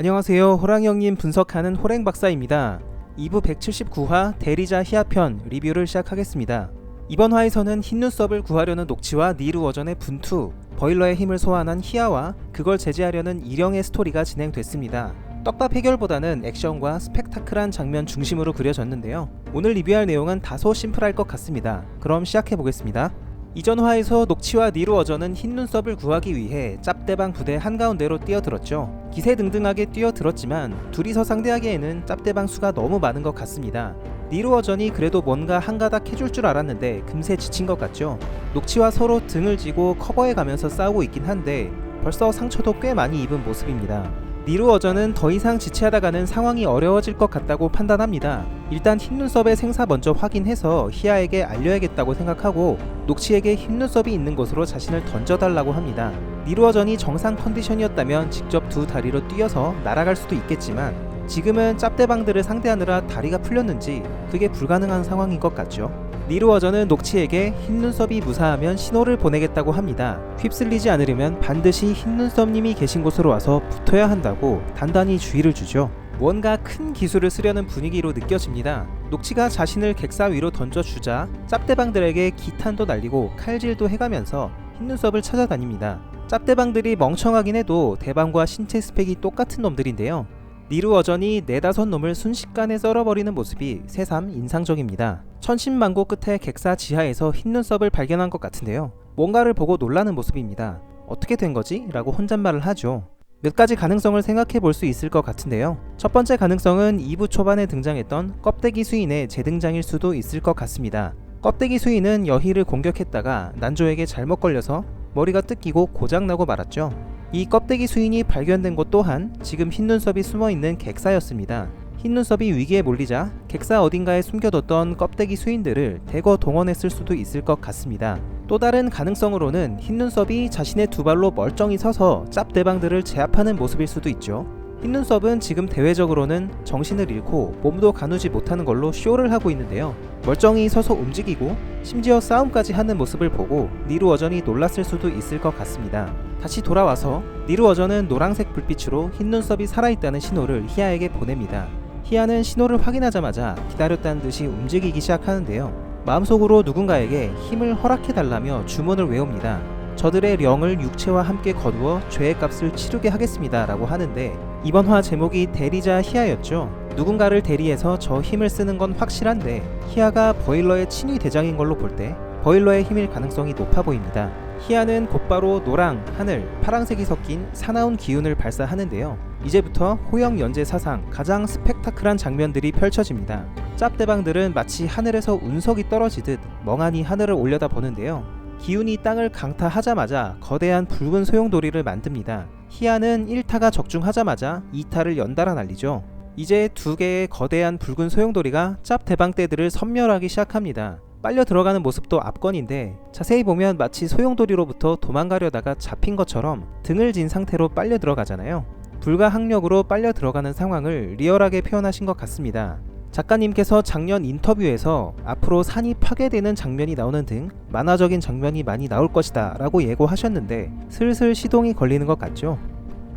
안녕하세요. 호랑이 형님 분석하는 호랭박사입니다. 2부 179화 대리자 희야편 리뷰를 시작하겠습니다. 이번 화에서는 흰눈썹을 구하려는 녹치와 니루 어전의 분투, 버일러의 힘을 소환한 희야와 그걸 제지하려는 일영의 스토리가 진행됐습니다. 떡밥 해결보다는 액션과 스펙타클한 장면 중심으로 그려졌는데요. 오늘 리뷰할 내용은 다소 심플할 것 같습니다. 그럼 시작해보겠습니다. 이전 화에서 녹치와 니루 어전은 흰눈썹을 구하기 위해 짭대방 부대 한가운데로 뛰어들었죠. 기세등등하게 뛰어들었지만 둘이서 상대하기에는 짭대방 수가 너무 많은 것 같습니다. 니루 어전이 그래도 뭔가 한가닥 해줄 줄 알았는데 금세 지친 것 같죠. 녹치와 서로 등을 지고 커버해가면서 싸우고 있긴 한데 벌써 상처도 꽤 많이 입은 모습입니다. 니루 어전은 더 이상 지체하다가는 상황이 어려워질 것 같다고 판단합니다. 일단 흰눈썹의 생사 먼저 확인해서 희야에게 알려야겠다고 생각하고 녹치에게 흰눈썹이 있는 곳으로 자신을 던져달라고 합니다. 니루 어전이 정상 컨디션이었다면 직접 두 다리로 뛰어서 날아갈 수도 있겠지만 지금은 짭대방들을 상대하느라 다리가 풀렸는지 그게 불가능한 상황인 것 같죠. 니루 어전은 녹치에게 흰눈썹이 무사하면 신호를 보내겠다고 합니다. 휩쓸리지 않으려면 반드시 흰눈썹님이 계신 곳으로 와서 붙어야 한다고 단단히 주의를 주죠. 뭔가 큰 기술을 쓰려는 분위기로 느껴집니다. 녹치가 자신을 객사 위로 던져주자 짭대방들에게 기탄도 날리고 칼질도 해가면서 흰눈썹을 찾아다닙니다. 짭대방들이 멍청하긴 해도 대방과 신체 스펙이 똑같은 놈들인데요. 니루 어전이 4-5 놈을 순식간에 썰어버리는 모습이 새삼 인상적입니다. 천신만고 끝에 객사 지하에서 흰눈썹을 발견한 것 같은데요. 뭔가를 보고 놀라는 모습입니다. 어떻게 된 거지? 라고 혼잣말을 하죠. 몇 가지 가능성을 생각해 볼 수 있을 것 같은데요. 첫 번째 가능성은 2부 초반에 등장했던 껍데기 수인의 재등장일 수도 있을 것 같습니다. 껍데기 수인은 여희를 공격했다가 난조에게 잘못 걸려서 머리가 뜯기고 고장나고 말았죠. 이 껍데기 수인이 발견된 곳 또한 지금 흰눈썹이 숨어있는 객사였습니다. 흰눈썹이 위기에 몰리자 객사 어딘가에 숨겨뒀던 껍데기 수인들을 대거 동원했을 수도 있을 것 같습니다. 또 다른 가능성으로는 흰눈썹이 자신의 두 발로 멀쩡히 서서 짭대방들을 제압하는 모습일 수도 있죠. 흰눈썹은 지금 대외적으로는 정신을 잃고 몸도 가누지 못하는 걸로 쇼를 하고 있는데요. 멀쩡히 서서 움직이고 심지어 싸움까지 하는 모습을 보고 니루 어전이 놀랐을 수도 있을 것 같습니다. 다시 돌아와서 니루 어전은 노란색 불빛으로 흰눈썹이 살아있다는 신호를 희야에게 보냅니다. 희야는 신호를 확인하자마자 기다렸다는 듯이 움직이기 시작하는데요. 마음속으로 누군가에게 힘을 허락해달라며 주문을 외웁니다. 저들의 령을 육체와 함께 거두어 죄의 값을 치르게 하겠습니다 라고 하는데 이번 화 제목이 대리자 희야였죠. 누군가를 대리해서 저 힘을 쓰는 건 확실한데 희야가 버일러의 친위 대장인 걸로 볼 때 버일러의 힘일 가능성이 높아 보입니다. 희야는 곧바로 노랑, 하늘, 파랑색이 섞인 사나운 기운을 발사하는데요. 이제부터 호영 연재 사상 가장 스펙타클한 장면들이 펼쳐집니다. 짭대방들은 마치 하늘에서 운석이 떨어지듯 멍하니 하늘을 올려다보는데요. 기운이 땅을 강타하자마자 거대한 붉은 소용돌이를 만듭니다. 희야는 1타가 적중하자마자 2타를 연달아 날리죠. 이제 2개의 거대한 붉은 소용돌이가 짭대방떼들을 섬멸하기 시작합니다. 빨려 들어가는 모습도 압권인데 자세히 보면 마치 소용돌이로부터 도망가려다가 잡힌 것처럼 등을 진 상태로 빨려 들어가잖아요. 불가항력으로 빨려 들어가는 상황을 리얼하게 표현하신 것 같습니다. 작가님께서 작년 인터뷰에서 앞으로 산이 파괴되는 장면이 나오는 등 만화적인 장면이 많이 나올 것이다 라고 예고하셨는데 슬슬 시동이 걸리는 것 같죠.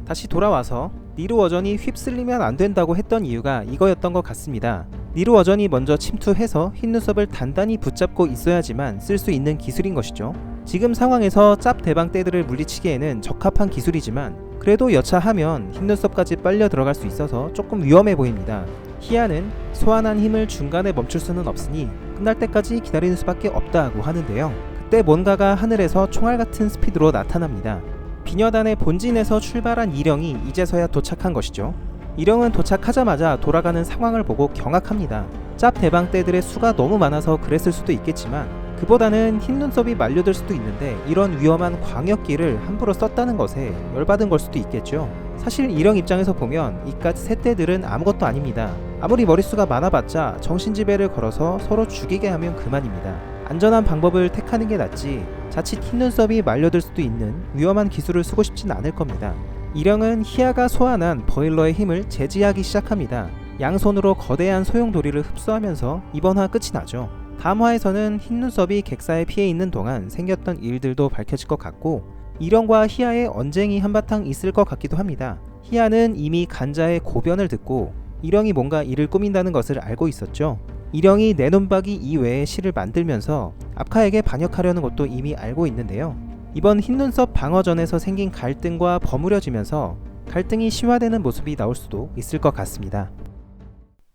다시 돌아와서 니루 어전이 휩쓸리면 안 된다고 했던 이유가 이거였던 것 같습니다. 니루 어전이 먼저 침투해서 흰눈썹을 단단히 붙잡고 있어야지만 쓸 수 있는 기술인 것이죠. 지금 상황에서 짭대방떼들을 물리치기에는 적합한 기술이지만 그래도 여차하면 흰눈썹까지 빨려 들어갈 수 있어서 조금 위험해 보입니다. 희야는 소환한 힘을 중간에 멈출 수는 없으니 끝날 때까지 기다리는 수밖에 없다고 하는데요. 그때 뭔가가 하늘에서 총알 같은 스피드로 나타납니다. 비녀단의 본진에서 출발한 일영이 이제서야 도착한 것이죠. 일영은 도착하자마자 돌아가는 상황을 보고 경악합니다. 짭대방떼들의 수가 너무 많아서 그랬을 수도 있겠지만 그보다는 흰눈썹이 말려들 수도 있는데 이런 위험한 광역기를 함부로 썼다는 것에 열받은 걸 수도 있겠죠. 사실 일영 입장에서 보면 이깟 새떼들은 아무것도 아닙니다. 아무리 머릿수가 많아봤자 정신지배를 걸어서 서로 죽이게 하면 그만입니다. 안전한 방법을 택하는 게 낫지 자칫 흰눈썹이 말려들 수도 있는 위험한 기술을 쓰고 싶진 않을 겁니다. 일영은 희야가 소환한 버일러의 힘을 제지하기 시작합니다. 양손으로 거대한 소용돌이를 흡수하면서 이번 화 끝이 나죠. 다음 화에서는 흰눈썹이 객사에 피해 있는 동안 생겼던 일들도 밝혀질 것 같고 일영과 희야의 언쟁이 한바탕 있을 것 같기도 합니다. 희아는 이미 간자의 고변을 듣고 일영이 뭔가 일을 꾸민다는 것을 알고 있었죠. 일영이 내논박이 이외의 시를 만들면서 압카에게 반역하려는 것도 이미 알고 있는데요. 이번 흰눈썹 방어전에서 생긴 갈등과 버무려지면서 갈등이 심화되는 모습이 나올 수도 있을 것 같습니다.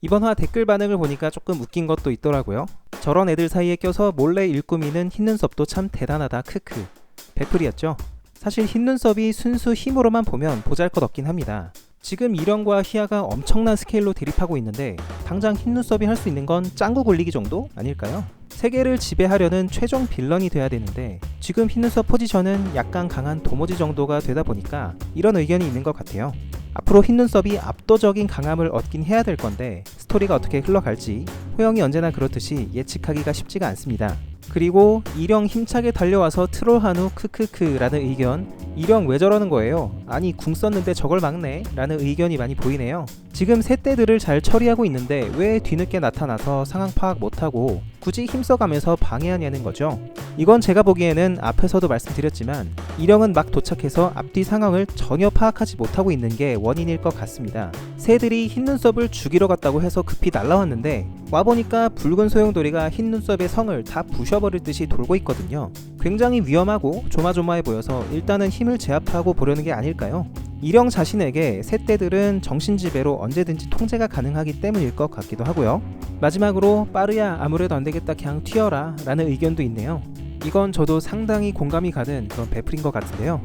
이번 화 댓글 반응을 보니까 조금 웃긴 것도 있더라고요. 저런 애들 사이에 껴서 몰래 일 꾸미는 흰눈썹도 참 대단하다 크크. 베풀이었죠. 사실 흰눈썹이 순수 힘으로만 보면 보잘것없긴 합니다. 지금 일영과 희아가 엄청난 스케일로 대립하고 있는데 당장 흰눈썹이 할 수 있는 건 짱구 굴리기 정도 아닐까요? 세계를 지배하려는 최종 빌런이 돼야 되는데 지금 흰눈썹 포지션은 약간 강한 도모지 정도가 되다 보니까 이런 의견이 있는 것 같아요. 앞으로 흰눈썹이 압도적인 강함을 얻긴 해야 될 건데 스토리가 어떻게 흘러갈지 호영이 언제나 그렇듯이 예측하기가 쉽지가 않습니다. 그리고 일영 힘차게 달려와서 트롤한 후 크크크 라는 의견. 일영 왜 저러는 거예요? 아니 궁 썼는데 저걸 막네? 라는 의견이 많이 보이네요. 지금 새떼들을 잘 처리하고 있는데 왜 뒤늦게 나타나서 상황 파악 못하고 굳이 힘써가면서 방해하냐는 거죠. 이건 제가 보기에는 앞에서도 말씀드렸지만 일영은 막 도착해서 앞뒤 상황을 전혀 파악하지 못하고 있는 게 원인일 것 같습니다. 새들이 흰눈썹을 죽이러 갔다고 해서 급히 날라왔는데 와보니까 붉은 소용돌이가 흰눈썹의 성을 다 부셔버릴 듯이 돌고 있거든요. 굉장히 위험하고 조마조마해 보여서 일단은 힘을 제압하고 보려는 게 아닐까요? 일영 자신에게 새떼들은 정신지배로 언제든지 통제가 가능하기 때문일 것 같기도 하고요. 마지막으로 빠르야 아무래도 안되겠다 그냥 튀어라 라는 의견도 있네요. 이건 저도 상당히 공감이 가는 그런 베풀인 것 같은데요.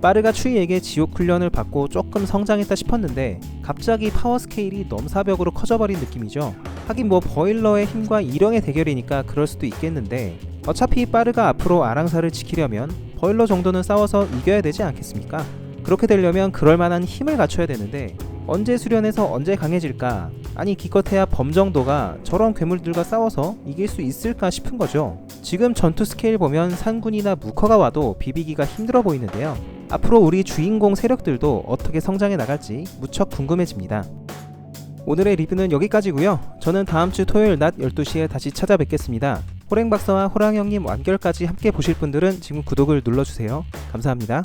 빠르가 추이에게 지옥 훈련을 받고 조금 성장했다 싶었는데 갑자기 파워 스케일이 넘사벽으로 커져버린 느낌이죠. 하긴 뭐 버일러의 힘과 일영의 대결이니까 그럴 수도 있겠는데 어차피 빠르가 앞으로 아랑사를 지키려면 버일러 정도는 싸워서 이겨야 되지 않겠습니까? 그렇게 되려면 그럴만한 힘을 갖춰야 되는데 언제 수련해서 언제 강해질까? 아니 기껏해야 범 정도가 저런 괴물들과 싸워서 이길 수 있을까 싶은 거죠. 지금 전투 스케일 보면 산군이나 무커가 와도 비비기가 힘들어 보이는데요. 앞으로 우리 주인공 세력들도 어떻게 성장해 나갈지 무척 궁금해집니다. 오늘의 리뷰는 여기까지고요. 저는 다음주 토요일 낮 12시에 다시 찾아뵙겠습니다. 호랭박사와 호랑형님 완결까지 함께 보실 분들은 지금 구독을 눌러주세요. 감사합니다.